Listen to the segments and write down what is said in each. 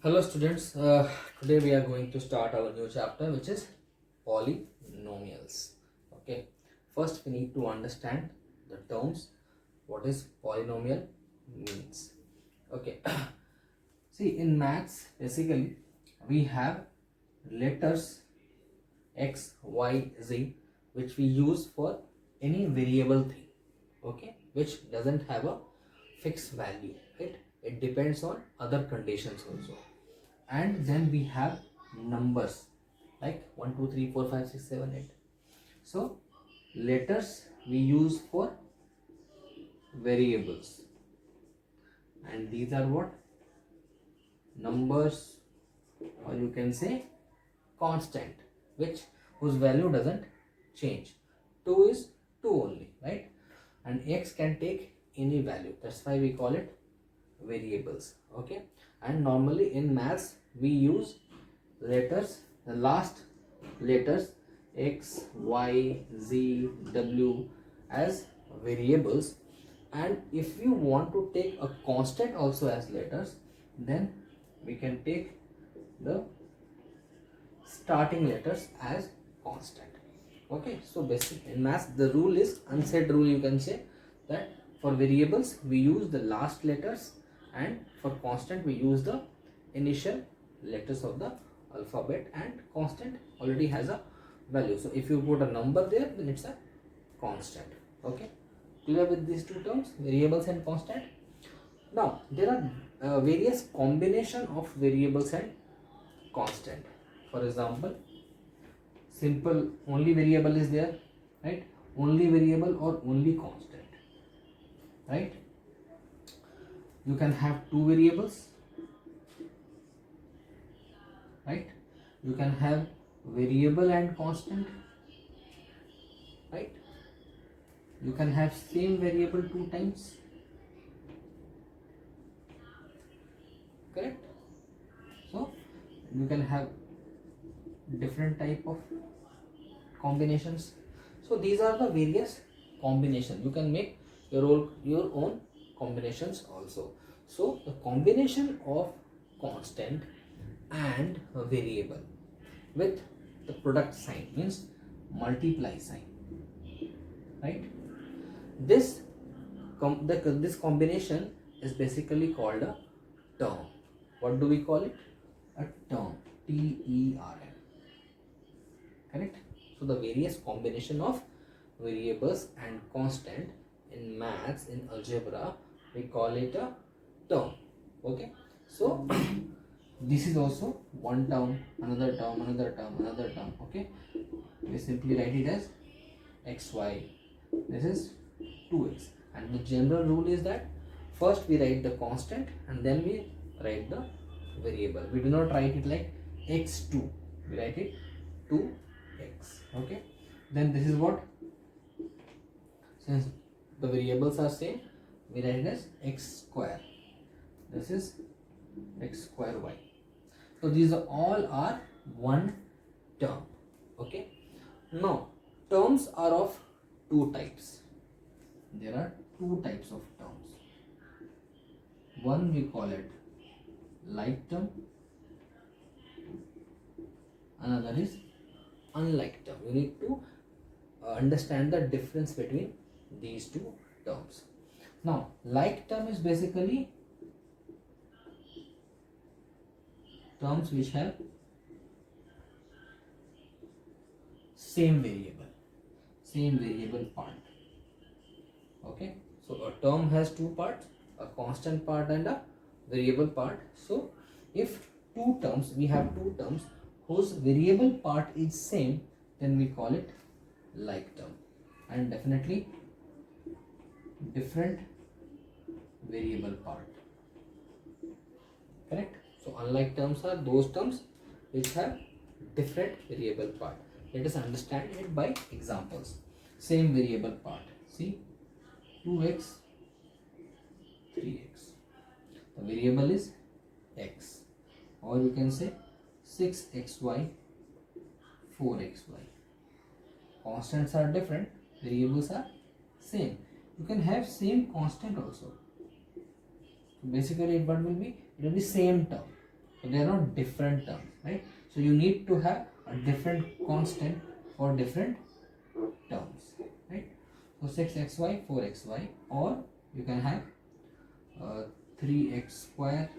Hello students, today we are going to start our new chapter which is polynomials. Okay, first we need to understand the terms, what is polynomial means. Okay, see in maths basically we have letters x, y, z which we use for any variable thing, okay, which doesn't have a fixed value, right? It depends on other conditions also. And then we have numbers like 1 2 3 4 5 6 7 8. So letters we use for variables, and these are what? Numbers, or you can say constant, which whose value doesn't change. 2 is 2 only, right? And x can take any value, that's why we call it variables. Okay, and normally in maths we use letters, the last letters x, y, z, w as variables. And if you want to take a constant also as letters, then we can take the starting letters as constant. Okay, so basic in maths the rule is unsaid rule, you can say, that for variables we use the last letters, and for constant we use the initial letters of the alphabet, and constant already has a value. So if you put a number there, then it's a constant. Okay, clear with these two terms, variables and constant? Now there are various combination of variables and constant. For example, simple only variable is there, right? Only variable or only constant, right? You can have two variables, right? You can have variable and constant, right? You can have same variable two times, correct? So you can have different type of combinations. So these are the various combinations. You can make your own combinations also. So the combination of constant and a variable with the product sign means multiply sign, right? This this combination is basically called a term. What do we call it? A term. T-E-R-M. Correct? So the various combination of variables and constant in maths, in algebra, we call it a term. Okay, so this is also one term, another term, another term, another term. Okay, we simply write it as xy. This is 2x, and the general rule is that first we write the constant and then we write the variable. We do not write it like x2, we write it 2x. Okay, then this is what, since the variables are same, we write it as x square. This is x square y. So these are all are one term. Okay, now terms are of two types. There are two types of terms. One we call it like term, another is unlike term. You need to understand the difference between these two terms. Now like term is basically terms which have same variable part. Okay, so a term has two parts, a constant part and a variable part. So if we have two terms whose variable part is same, then we call it like term, and definitely different variable part, correct? So unlike terms are those terms which have different variable part. Let us understand it by examples. Same variable part, see, 2x, 3x. The variable is x, or you can say 6xy, 4xy. Constants are different, variables are same. You can have same constant also. So basically what will be? It will be same term. So they are not different terms, right? So you need to have a different constant for different terms, right? So 6xy, 4xy, or you can have 3x square,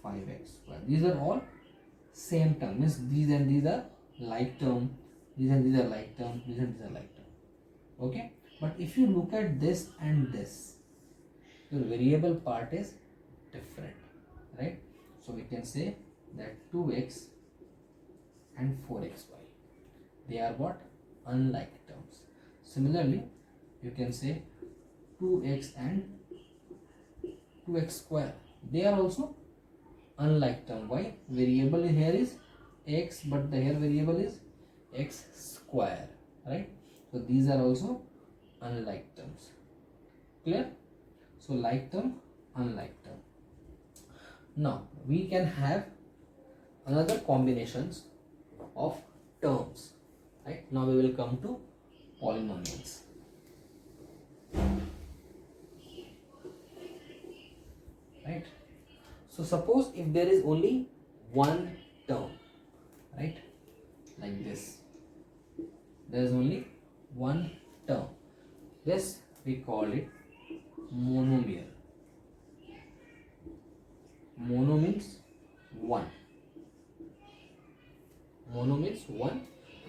5x square. These are all same term, means these and these are like term, these and these are like term, these and these are like term. Okay, but if you look at this and this, your variable part is different, right? So we can say that 2x and 4xy, they are what? Unlike terms. Similarly, you can say 2x and 2x square, they are also unlike term. Why? Variable here is x, but the here variable is x square, right? So these are also unlike terms. Clear? So like term, unlike term. Now we can have another combinations of terms, right? Now we will come to polynomials. Right? So suppose if there is only one term, right, like this, there is only one term, this we call it monomial. Mono means one. Mono means one,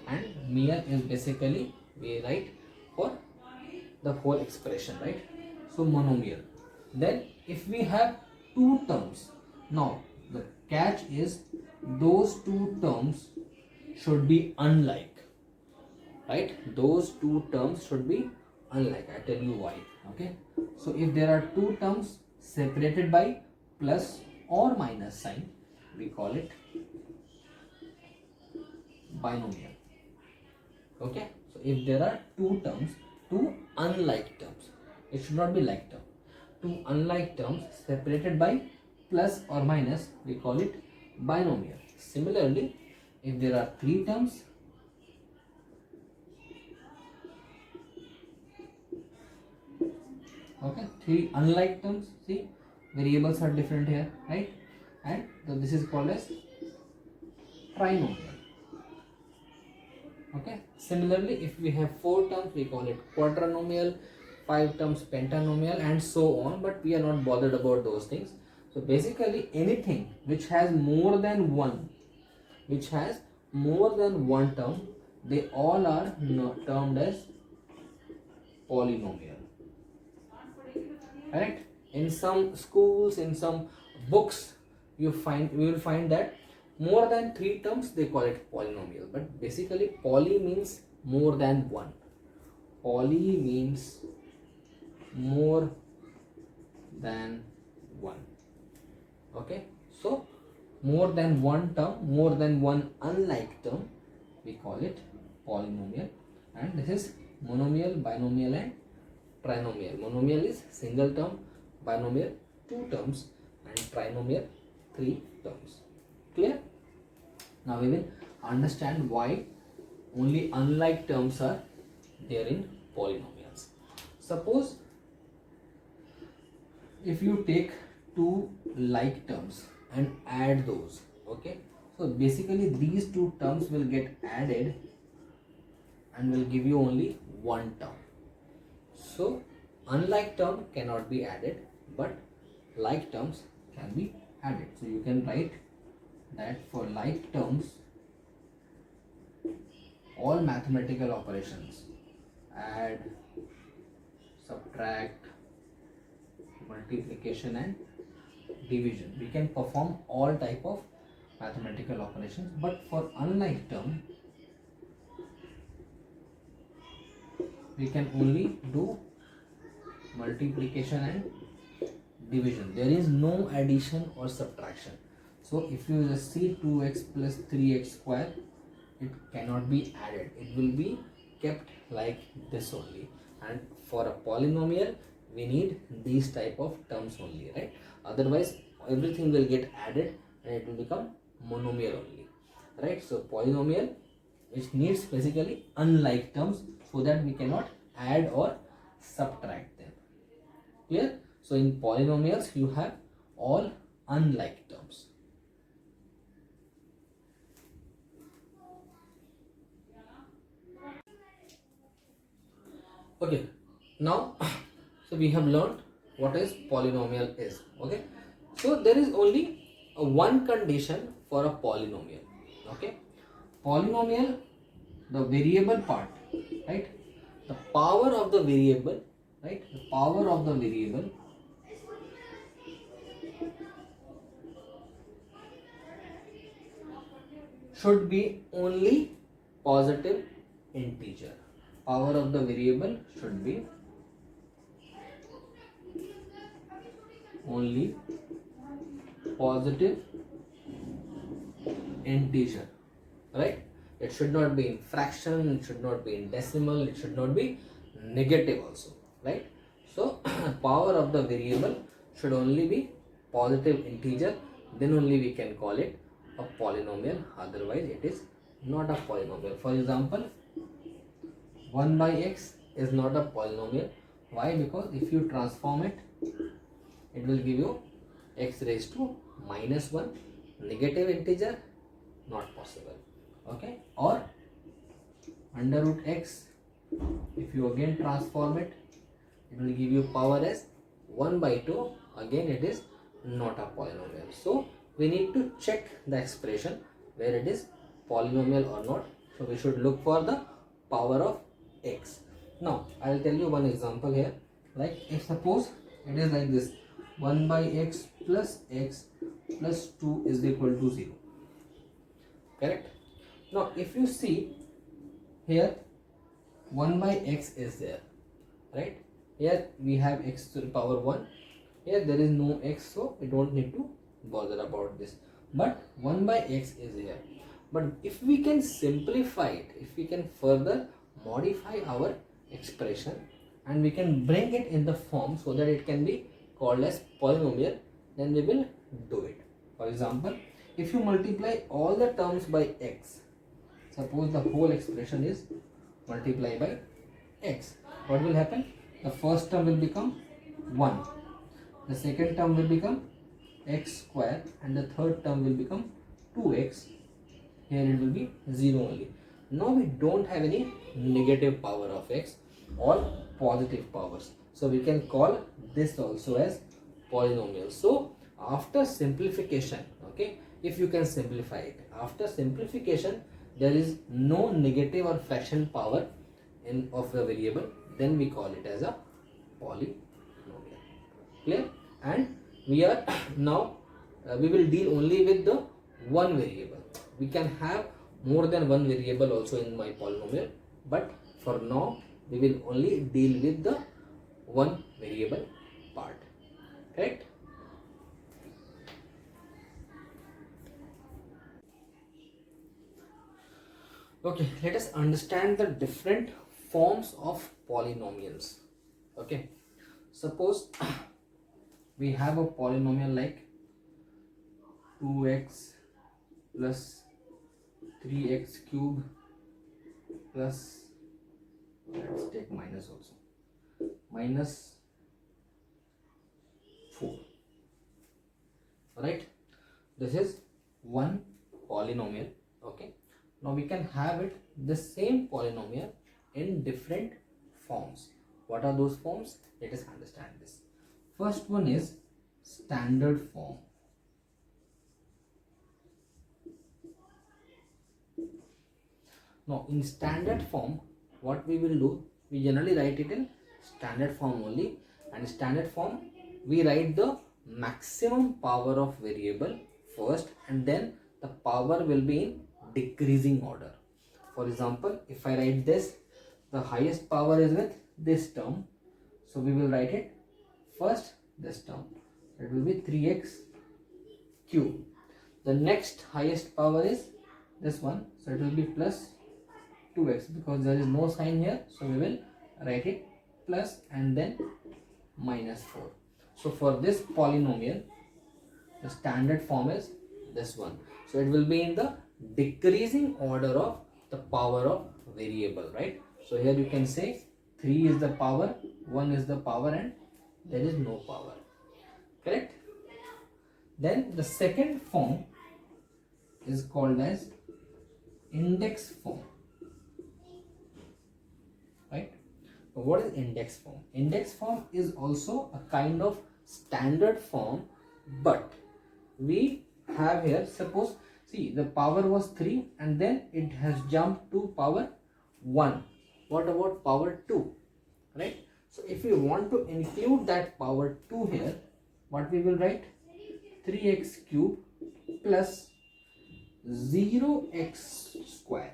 and mere is basically we write for the whole expression, right? So monomial. Then if we have two terms, now the catch is those two terms should be unlike, right? Those two terms should be unlike. I tell you why. Okay, so if there are two terms separated by plus or minus sign, we call it binomial. Okay, so if there are two terms, two unlike terms, it should not be like term, two unlike terms separated by plus or minus, we call it binomial. Similarly, if there are three terms, okay, three unlike terms, see variables are different here, right? And so this is called as trinomial. Okay, similarly if we have four terms, we call it quadranomial, five terms pentanomial, and so on, but we are not bothered about those things. So basically anything which has more than one, term, they all are termed as polynomial. Right? In some schools, in some books, you will find that more than three terms they call it polynomial, but basically poly means more than one. Poly means more than one. Okay, so more than one term, more than one unlike term, we call it polynomial. And this is monomial, binomial, and trinomial. Monomial is single term, binomial two terms, and trinomial three terms. Clear? Now we will understand why only unlike terms are there in polynomials. Suppose if you take two like terms and add those, okay, so basically these two terms will get added and will give you only one term. So unlike term cannot be added, but like terms can be added. So you can write that for like terms, all mathematical operations, add, subtract, multiplication, and division, we can perform all type of mathematical operations. But for unlike term, we can only do multiplication and division. There is no addition or subtraction. So if you just see 2x plus 3x square, it cannot be added. It will be kept like this only. And for a polynomial, we need these type of terms only, right? Otherwise, everything will get added and it will become monomial only, right? So polynomial, which needs basically unlike terms, so that we cannot add or subtract them. Clear? So in polynomials, you have all unlike terms. Okay, now so we have learned what is polynomial is. Okay, so there is only one condition for a polynomial. Okay, polynomial, the variable part, right, the power of the variable, right, the power of the variable should be only positive integer. Power of the variable should be only positive integer, right? It should not be in fraction, it should not be in decimal, it should not be negative also, right? So power of the variable should only be positive integer, then only we can call it a polynomial, otherwise it is not a polynomial. For example, 1 by x is not a polynomial. Why? Because if you transform it, it will give you x raised to minus 1, negative integer, not possible. Okay, or under root x, if you again transform it, it will give you power as 1 by 2, again it is not a polynomial. So we need to check the expression where it is polynomial or not. So we should look for the power of x. Now I will tell you one example here. Like if suppose it is like this, 1 by x plus 2 is equal to 0. Correct? Now if you see here, 1 by x is there, right? Here we have x to the power 1. Here there is no x, so we don't need to bother about this. But 1 by x is here. But if we can simplify it, if we can further modify our expression and we can bring it in the form so that it can be called as polynomial, then we will do it. For example, if you multiply all the terms by x, suppose the whole expression is multiplied by x, what will happen? The first term will become 1, the second term will become x square, and the third term will become 2x. Here it will be 0 only. Now we don't have any negative power of x or positive powers, so we can call this also as polynomial. So after simplification, okay, if you can simplify it, after simplification there is no negative or fraction power in of the variable, then we call it as a polynomial. Clear? And we are now we will deal only with the one variable. We can have more than one variable also in my polynomial, but for now we will only deal with the one variable part. Correct? Okay, let us understand the different forms of polynomials. Okay, suppose we have a polynomial like 2x plus 3x cube plus, let's take minus also, minus 4. Right, this is one polynomial. Okay, now we can have it the same polynomial in different forms. What are those forms? Let us understand this. First one is standard form. Now in standard form, what we will do, we generally write it in standard form only, and standard form we write the maximum power of variable first, and then the power will be in decreasing order. For example, if I write this, the highest power is with this term, so we will write it first this term, it will be 3x cube. The next highest power is this one, so it will be plus 2x, because there is no sign here, so we will write it plus and then minus 4. So for this polynomial, the standard form is this one, so it will be in the decreasing order of the power of variable, right? So here you can say 3 is the power, 1 is the power, and there is no power. Correct? Then the second form is called as index form. Right? What is index form? Index form is also a kind of standard form, but we have here, suppose, see, the power was 3 and then it has jumped to power 1. What about power 2? Right? So if we want to include that power 2 here, what we will write? 3x cube plus 0x square.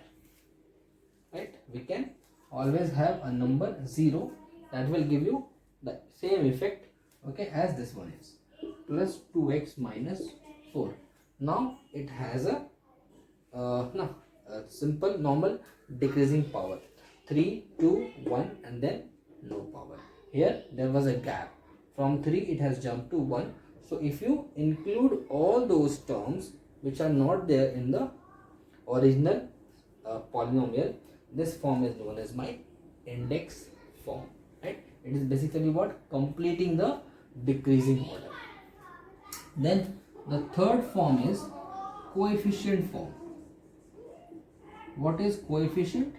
Right? We can always have a number 0 that will give you the same effect, okay, as this one is, plus 2x minus 4. Now it has a simple normal decreasing power, 3 2 1 and then no power. Here there was a gap, from 3 it has jumped to 1. So if you include all those terms which are not there in the original polynomial, this form is known as my index form, right? It is basically what? Completing the decreasing order. Then the third form is coefficient form. What is coefficient?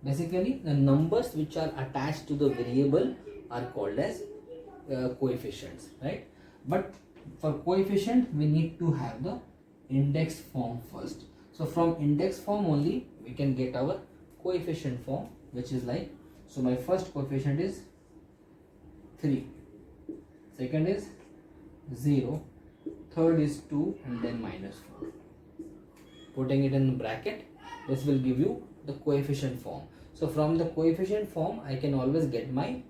Basically the numbers which are attached to the variable are called as coefficients, right? But for coefficient we need to have the index form first. So from index form only we can get our coefficient form, which is like, so my first coefficient is 3, second is 0, third is 2 and then minus 4. Putting it in bracket, this will give you the coefficient form. So from the coefficient form I can always get my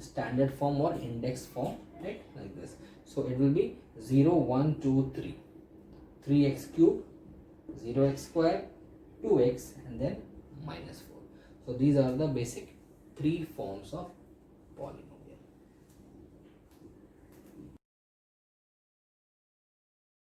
standard form or index form, right, like this. So it will be 0 1 2 3, 3x cube, 0x square, 2x and then minus 4. So these are the basic 3 forms of polynomial.